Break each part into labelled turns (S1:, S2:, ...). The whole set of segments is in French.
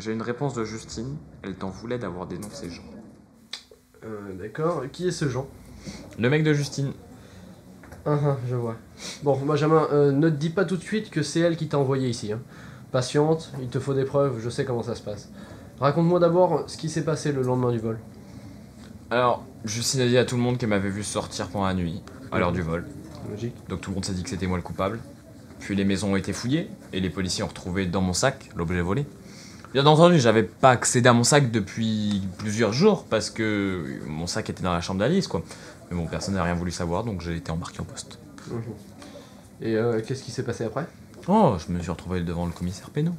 S1: J'ai une réponse de Justine. Elle t'en voulait d'avoir dénoncé Jean.
S2: D'accord. Qui est ce Jean?
S1: Le mec de Justine.
S2: Je vois. Bon, Benjamin, ne te dis pas tout de suite que c'est elle qui t'a envoyé ici. Hein. Patiente, il te faut des preuves, je sais comment ça se passe. Raconte-moi d'abord ce qui s'est passé le lendemain du vol.
S1: Alors, Justine a dit à tout le monde qu'elle m'avait vu sortir pendant la nuit, à l'heure du vol.
S2: Logique.
S1: Donc tout le monde s'est dit que c'était moi le coupable. Puis les maisons ont été fouillées, et les policiers ont retrouvé dans mon sac l'objet volé. Bien entendu, j'avais pas accédé à mon sac depuis plusieurs jours, parce que mon sac était dans la chambre d'Alice, quoi. Mais bon, personne n'a rien voulu savoir, donc j'ai été embarqué au poste.
S2: Et qu'est-ce qui s'est passé après?
S1: Oh, je me suis retrouvé devant le commissaire Pénaud.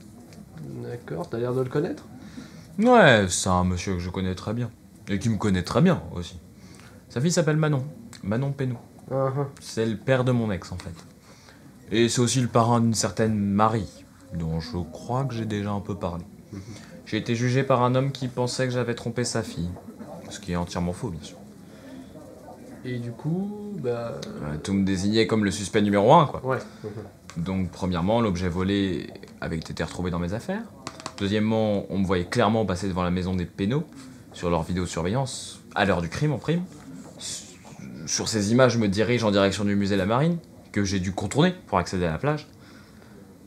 S2: D'accord, t'as l'air de le connaître?
S1: Ouais, c'est un monsieur que je connais très bien. Et qui me connaît très bien, aussi. Sa fille s'appelle Manon. Manon Pénaud. C'est le père de mon ex, en fait. Et c'est aussi le parrain d'une certaine Marie, dont je crois que j'ai déjà un peu parlé. J'ai été jugé par un homme qui pensait que j'avais trompé sa fille. Ce qui est entièrement faux, bien sûr.
S2: Et du coup,
S1: Tout me désignait comme le suspect numéro 1, quoi.
S2: Ouais.
S1: Donc, premièrement, l'objet volé avait été retrouvé dans mes affaires. Deuxièmement, on me voyait clairement passer devant la maison des Pénaud, sur leur vidéosurveillance, à l'heure du crime en prime. Sur ces images, je me dirige en direction du musée de la Marine, que j'ai dû contourner pour accéder à la plage.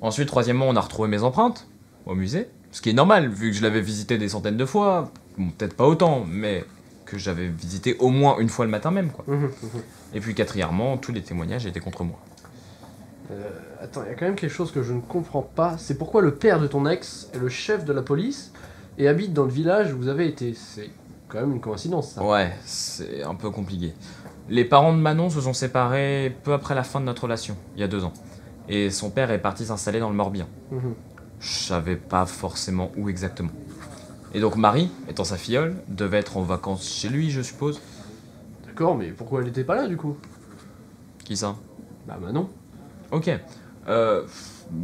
S1: Ensuite, troisièmement, on a retrouvé mes empreintes au musée, ce qui est normal, vu que je l'avais visité des centaines de fois. Bon, peut-être pas autant, mais que j'avais visité au moins une fois le matin même, quoi. Et puis quatrièmement, tous les témoignages étaient contre moi.
S2: Attends, il y a quand même quelque chose que je ne comprends pas. C'est pourquoi le père de ton ex est le chef de la police et habite dans le village où vous avez été. C'est quand même une coïncidence, ça.
S1: Ouais, c'est un peu compliqué. Les parents de Manon se sont séparés peu après la fin de notre relation, il y a 2 ans. Et son père est parti s'installer dans le Morbihan. Je savais pas forcément où exactement. Et donc Marie, étant sa filleule, devait être en vacances chez lui, je suppose.
S2: D'accord, mais pourquoi elle était pas là du coup?
S1: Qui ça?
S2: Bah non.
S1: Ok.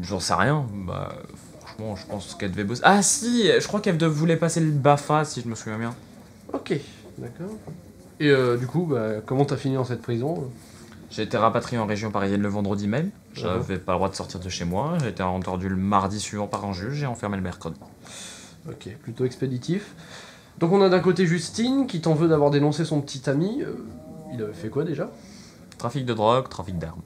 S1: J'en sais rien. Bah, franchement, je pense qu'elle devait bosser. Ah si, je crois qu'elle voulait passer le BAFA, si je me souviens bien.
S2: Ok, d'accord. Et du coup, comment t'as fini dans cette prison?
S1: J'ai été rapatrié en région parisienne le vendredi même. J'avais pas le droit de sortir de chez moi. J'ai été entendu le mardi suivant par un juge et enfermé le mercredi.
S2: Ok, plutôt expéditif. Donc on a d'un côté Justine qui t'en veut d'avoir dénoncé son petit ami. Il avait fait quoi déjà?
S1: Trafic de drogue, trafic d'armes.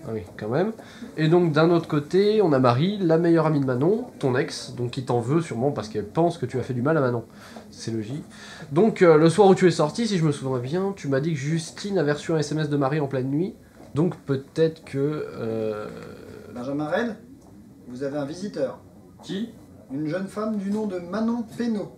S2: Ah oui, quand même. Et donc d'un autre côté, on a Marie, la meilleure amie de Manon, ton ex, donc qui t'en veut sûrement parce qu'elle pense que tu as fait du mal à Manon. C'est logique. Donc le soir où tu es sorti, si je me souviens bien, tu m'as dit que Justine avait reçu un SMS de Marie en pleine nuit. Donc peut-être que...
S3: Benjamin Red, vous avez un visiteur.
S1: Qui?
S3: Une jeune femme du nom de Manon Pénaud.